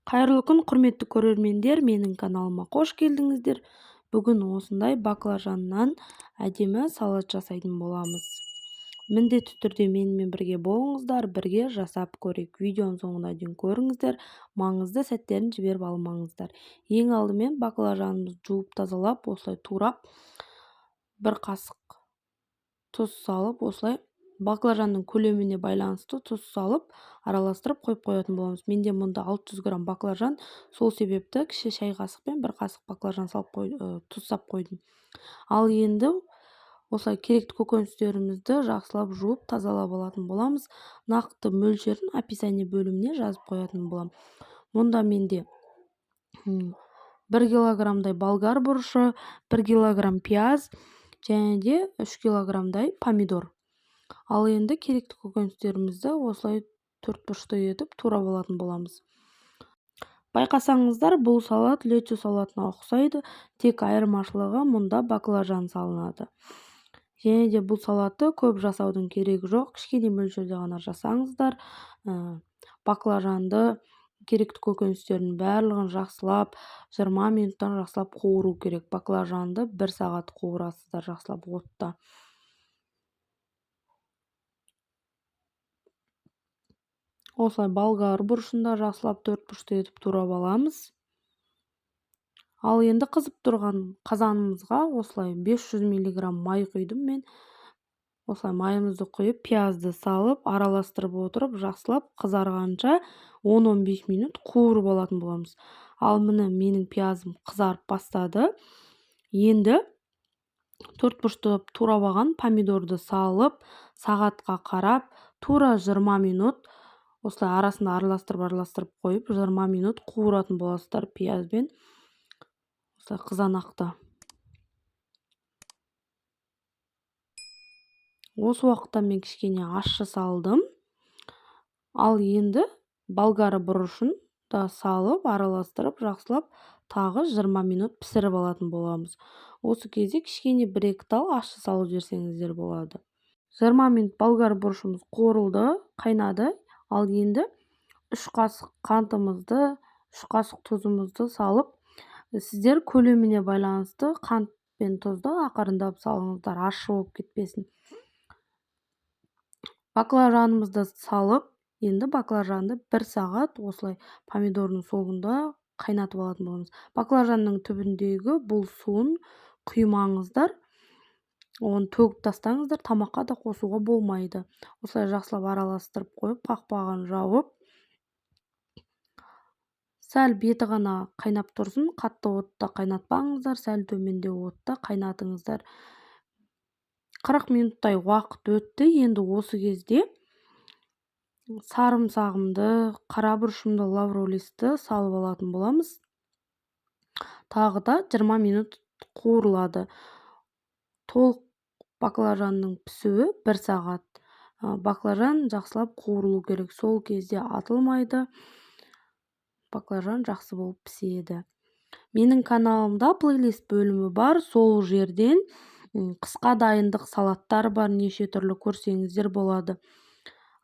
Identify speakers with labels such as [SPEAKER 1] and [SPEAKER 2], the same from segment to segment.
[SPEAKER 1] Қайырлы күн, құрметті көрермендер, менің каналыма қош келдіңіздер. Бүгін осындай баклажаннан әдемі салат жасайтын боламыз. Міндетті түрде менімен бірге болыңыздар, бірге жасап көрейік. Видеоның соңына дейін көріңіздер, маңызды сәттерін жіберіп алмаңыздар. Ең алдымен баклажанымызды жуып тазалап, осылай турап, бір қасық тұз салып, осылай баклажанның көлеміне байланысты тұз салып, араластырып қойып қоятын боламыз. Менде мұнда 600 грамм баклажан, сол себепті кіші шай қасықпен бір қасық баклажан салып тұз сап қойдым. Ал енді осылай керекті көкөністерімізді жақсылап жуып тазалап алатын боламыз. Нақты мөлшерін описание бөліміне жазып қоятын болам. Мұнда менде 1 килограммдай болгар бұрышы, 1 килограмм пияз және де 3 килограммдай помидор. Ал енді керекті көкөністерімізді осылай төртбұрышты етіп турап алатын боламыз. Байқасаңыздар, бұл салат лечо салатына ұқсайды, тек айырмашылығы мұнда баклажан салынады. Және де бұл салатты көп жасаудың керегі жоқ, кішкене мөлшерде ғана жасаңыздар. Баклажанды керекті көкөністердің барлығын жақсылап 20 минуттан жақсылап қуыру керек. Баклажанды 1 сағат қуырасыздар жақсылап отта. Осылай болгар бұрышында жақсылап төртбұрышты етіп турап аламыз. Ал енді қызып тұрған қазанымызға осылай 500 мг май құйдым мен. Осылай майымызды құйып, пиязды салып, араластырып отырып, жақсылап қызарғанша 10-15 минут қуырып алатын боламыз. Ал міне менің пиязым қызарып бастады. Енді төртбұрышты турап алған помидорды салып, сағатқа қарап, тура 20 минут осылай арасында араластырып қойып, 20 минут қуыратын боласыздар пиязбен. Осылай қызанақты. Осы уақытта мен кішкене ащы салдым. Ал енді болгар бұрышын да салып, араластырып, жақсылап тағы 20 минут пісіріп алатын боламыз. Осы кезде кішкене 1-2 тал ащы салып жіберсеңіздер болады. 20 минут болгар бұрышымыз қуырылды, қайнады. Ал енді 3 қасық қантымызды, 3 қасық тұзымызды салып, сіздер көлеміне байланысты қант пен тұзды ақырындап салыңыздар, ащы болып кетпесін. Баклажанымызды салып, енді баклажанды 1 сағат осылай помидордың соғында қайнатып алатын боламыз. Баклажанның түбіндегі бұл суын құймаңыздар, оны төгіп тастаңыздар, тамаққа да қосуға болмайды. Осылай жақсылап араластырып қойып, қақпағын жауып, сәл беті ғана қайнап тұрсын, қатты отта қайнатпаңыздар, сәл төменде отта қайнатыңыздар. 40 минуттай уақыт өтті. Енді осы кезде сарымсағымды, қара бұрышымды, лавролисті салып алатын боламыз. Тағы да 20 минут қуырылады. Толық баклажанның пісуі 1 сағат. Баклажан жақсылап қуырылу керек. Сол кезде атылмайды. Баклажан жақсы болып піседі. Менің каналымда плейлист бөлімі бар. Сол жерден қысқа дайындық салаттар бар, неше түрлі көрсеңіздер болады.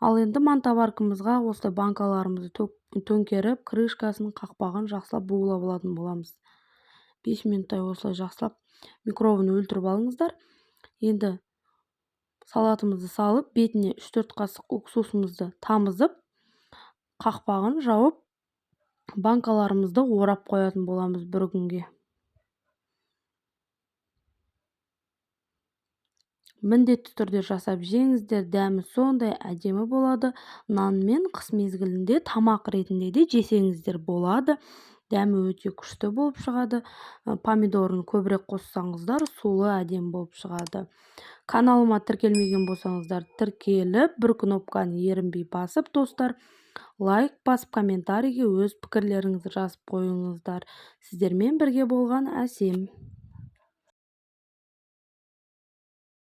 [SPEAKER 1] Ал енді мантабаркымызға осылай банкаларымызды төңкеріп, крышкасын, қақпағын жақсылап буулап алатын боламыз. 5 минуттай осылай жақсылап микробын өлтіріп алыңыздар. Енді салатымызды салып, бетіне 3-4 қасық уксусымызды тамызып, қақпағын жауып, банкаларымызды орап қоятын боламыз бір күнге. Міндетті түрде жасап жеңіздер, дәмі сондай әдемі болады. Нанмен қыс мезгілінде тамақ ретінде де жесеңіздер болады. Дәмі өте күшті болып шығады. Помидорын көбірек қоссаңыздар, сулы әдемі болып шығады. Каналыма тіркелмеген болсаңыздар, тіркеліп, бір кнопканы ерінбей басып, достар, лайк басып, комментарийге өз пікірлеріңізді жазып қойыңыздар. Сіздермен бірге болған Әсем.